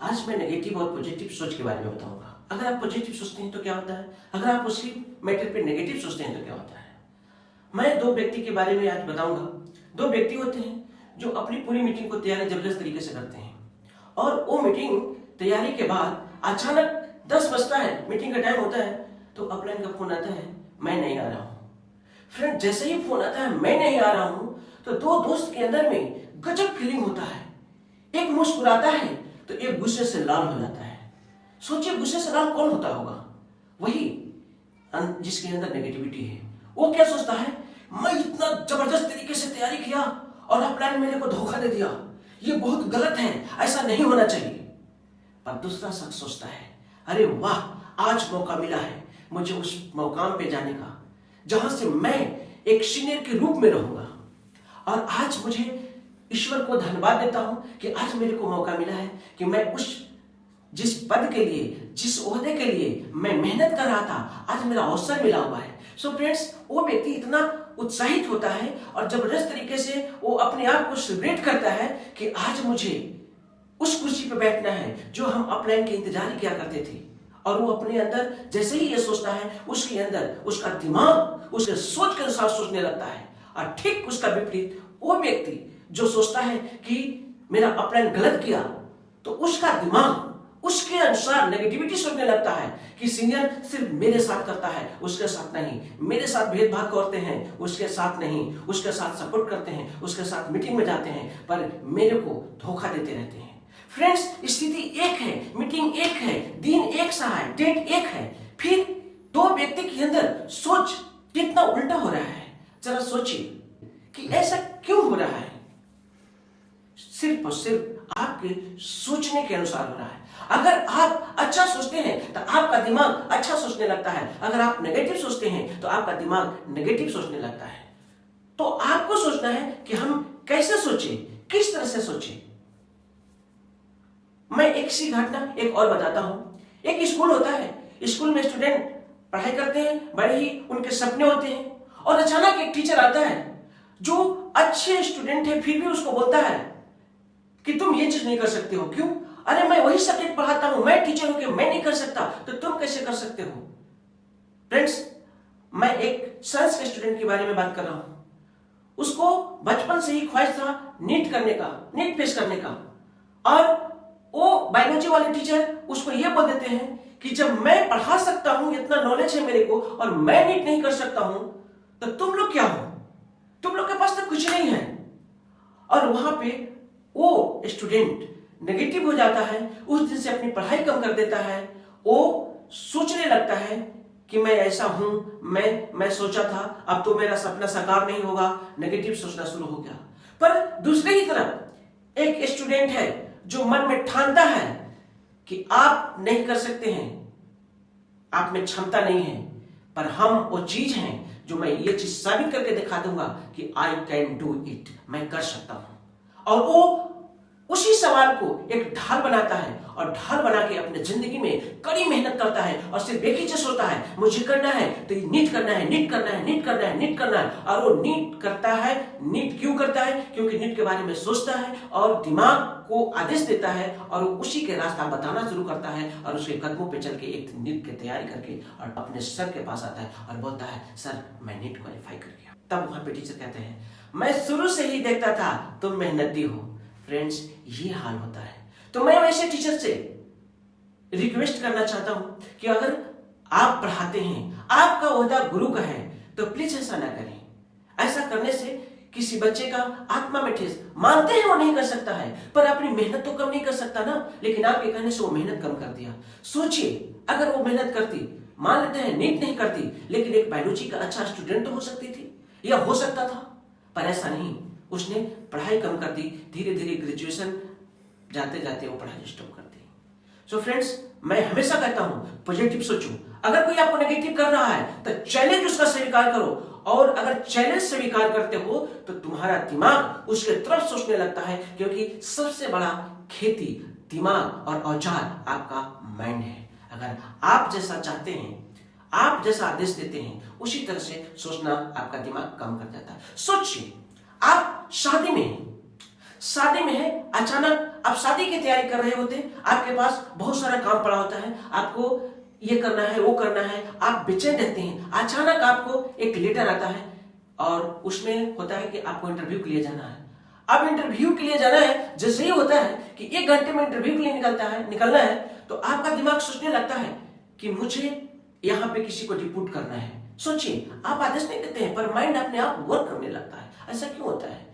आज मैं नेगेटिव और पॉजिटिव सोच के बारे में बताऊंगा। अगर आप पॉजिटिव सोचते हैं तो क्या होता है, अगर आप उसी मैटर पे नेगेटिव सोचते हैं तो क्या होता है। मैं दो व्यक्ति के बारे में आज बताऊंगा। दो व्यक्ति होते हैं जो अपनी पूरी मीटिंग को तैयारी जबरदस्त तरीके से करते हैं और वो मीटिंग तैयारी के बाद अचानक 10 बजता है, मीटिंग का टाइम होता है, तो अपलाइन का फोन आता है, मैं नहीं आ रहा हूं। फ्रेंड, जैसे ही फोन आता है मैं नहीं आ रहा हूं, तो दो दोस्त के अंदर में गजब फीलिंग होता है। एक मुस्कुराता है तो एक गुस्से से लाल हो जाता है। सोचिए गुस्से से लाल कौन होता होगा? वही जिसके अंदर नेगेटिविटी है। वो क्या सोचता है, मैं इतना जबरदस्त तरीके से तैयारी किया और अपलाइन मेरे को धोखा दे दिया, ये बहुत गलत है, ऐसा नहीं होना चाहिए। पर दूसरा शख्स सोचता है, अरे वाह, आज मौका मिला है मुझे उस मुकाम पे जाने का जहां से मैं एक सीनियर के रूप में रहूंगा, और आज मुझे ईश्वर को धन्यवाद देता हूं कि आज मेरे को मौका मिला है कि मैं उस जिस पद के लिए, जिस ओहदे के लिए मैं मेहनत कर रहा था, आज मेरा अवसर मिला हुआ है। सो फ्रेंड्स, वो व्यक्ति इतना उत्साहित होता है और जबरदस्त तरीके से वो अपने आप को सेलिब्रेट करता है कि आज मुझे उस कुर्सी पर बैठना है जो हम अपलाइन के इंतजार किया करते थे। और वो अपने अंदर जैसे ही ये सोचता है, उसके अंदर उसका दिमाग उसके सोच के अनुसार सोचने लगता है। और ठीक उसका विपरीत वो व्यक्ति जो सोचता है कि मेरा अपलाइन गलत किया, तो उसका दिमाग उसके अनुसार नेगेटिविटी सोचने लगता है कि सीनियर सिर्फ मेरे साथ करता है, उसके साथ नहीं, मेरे साथ भेदभाव करते हैं, उसके साथ नहीं, उसके साथ सपोर्ट करते हैं, उसके साथ मीटिंग में जाते हैं, पर मेरे को धोखा देते रहते हैं। फ्रेंड्स, स्थिति एक है, मीटिंग एक है, दिन एक सा है, डेट एक है, फिर दो व्यक्ति के अंदर सोच कितना उल्टा हो रहा है। जरा सोचिए कि ऐसा क्यों हो रहा है। सिर्फ और सिर्फ आपके सोचने के अनुसार हो रहा है। अगर आप अच्छा सोचते हैं तो आपका दिमाग अच्छा सोचने लगता है, अगर आप नेगेटिव सोचते हैं तो आपका दिमाग नेगेटिव सोचने लगता है। तो आपको सोचना है कि हम कैसे सोचें, किस तरह से सोचें। मैं एक सी घटना एक और बताता हूं। एक स्कूल होता है, स्कूल में स्टूडेंट पढ़ाई करते हैं, बड़े ही उनके सपने होते हैं, और अचानक एक टीचर आता है जो अच्छे स्टूडेंट है फिर भी उसको बोलता है कि तुम ये चीज नहीं कर सकते हो। क्यों? अरे मैं वही सब्जेक्ट पढ़ाता हूं, मैं टीचर हूं कि मैं नहीं कर सकता, तो तुम कैसे कर सकते हो? फ्रेंड्स, मैं एक साइंस के स्टूडेंट के बारे में बात कर रहा हूं। उसको बचपन से ही ख्वाहिश था नीट करने का, नीट फेस करने का, और वो बायोलॉजी वाले टीचर उसको ये बोल देते हैं कि जब मैं पढ़ा सकता हूं, इतना नॉलेज है मेरे को, और मैं नीट नहीं कर सकता हूं, तो तुम लोग क्या हो? तुम लोग के पास तो कुछ नहीं है। और वहां पे वो स्टूडेंट नेगेटिव हो जाता है, उस दिन से अपनी पढ़ाई कम कर देता है। वो सोचने लगता है कि मैं ऐसा हूं, मैं सोचा था, अब तो मेरा सपना साकार नहीं होगा, नेगेटिव सोचना शुरू हो गया। पर दूसरे ही तरफ एक स्टूडेंट है जो मन में ठानता है कि आप नहीं कर सकते हैं, आप में क्षमता नहीं है, पर हम वो चीज हैं जो मैं ये चीज साबित करके दिखा दूंगा कि आई कैन डू इट, मैं कर सकता हूं। और वो उसी सवाल को एक ढाल बनाता है और ढाल बना के अपने जिंदगी में कड़ी मेहनत करता है और सिर्फ एक ही चीज सोचता है, मुझे करना है तो नीट करना है, नीट करना है, नीट करना है, नीट करना है। और वो नीट करता है। नीट क्यों करता है? क्योंकि नीट के बारे में सोचता है और दिमाग को आदेश देता है, और वो उसी के रास्ता बताना शुरू करता है, और उसके कदमों पे चल के एक नीट की तैयारी करके और अपने सर के पास आता है और बोलता है, सर मैं नीट क्वालिफाई कर गया। तब वहां पे टीचर कहते हैं, मैं शुरू से ही देखता था तुम मेहनती हो। फ्रेंड्स, ये हाल होता है। तो मैं वैसे टीचर से रिक्वेस्ट करना चाहता हूं कि अगर आप पढ़ाते हैं, आपका ओहदा गुरु का है, तो प्लीज ऐसा ना करें। ऐसा करने से किसी बच्चे का आत्मा में ठेस, मानते हैं वो नहीं कर सकता है, पर अपनी मेहनत तो कम नहीं कर सकता ना, लेकिन आपके कहने से वो मेहनत कम कर दिया। सोचिए, अगर वो मेहनत करती, मान लेते हैं नीट नहीं करती, लेकिन एक बायोलॉजी का अच्छा स्टूडेंट तो हो सकती थी, या हो सकता था, पर ऐसा नहीं। उसने पढ़ाई कम कर दी, धीरे धीरे ग्रेजुएशन जाते जाते वो पढ़ाई स्टॉप कर दी। सो फ्रेंड्स, मैं हमेशा कहता हूं पॉजिटिव सोचो। अगर कोई आपको नेगेटिव कर रहा है तो चैलेंज उसका स्वीकार करो, और अगर चैलेंज स्वीकार करते हो तो तुम्हारा दिमाग उसके तरफ सोचने लगता है, क्योंकि सबसे बड़ा खेती, दिमाग और औजार आपका माइंड है। अगर आप जैसा चाहते हैं, आप जैसा आदेश देते हैं, उसी तरह से सोचना आपका दिमाग कम कर जाता है। सोचिए, आप शादी में है, अचानक आप शादी की तैयारी कर रहे होते हैं, आपके पास बहुत सारा काम पड़ा होता है, आपको ये करना है वो करना है, आप बेचैन रहते हैं। अचानक आपको एक लेटर आता है और उसमें होता है कि आपको इंटरव्यू के लिए जाना है। अब इंटरव्यू के लिए जाना है, जैसे ही होता है कि 1 घंटे में इंटरव्यू के लिए निकलना है, तो आपका दिमाग सोचने लगता है कि मुझे यहां पे किसी को रिपोर्ट करना है। सोचिए, आप आदेश नहीं देते हैं पर माइंड अपने आप वर्क करने लगता है। ऐसा क्यों होता है?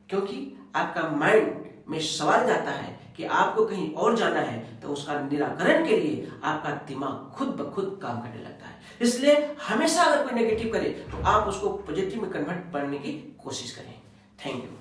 क्योंकि आपका माइंड में सवाल जाता है कि आपको कहीं और जाना है, तो उसका निराकरण के लिए आपका दिमाग खुद ब खुद काम करने लगता है। इसलिए हमेशा अगर कोई नेगेटिव करे तो आप उसको पॉजिटिव में कन्वर्ट करने की कोशिश करें। Thank you.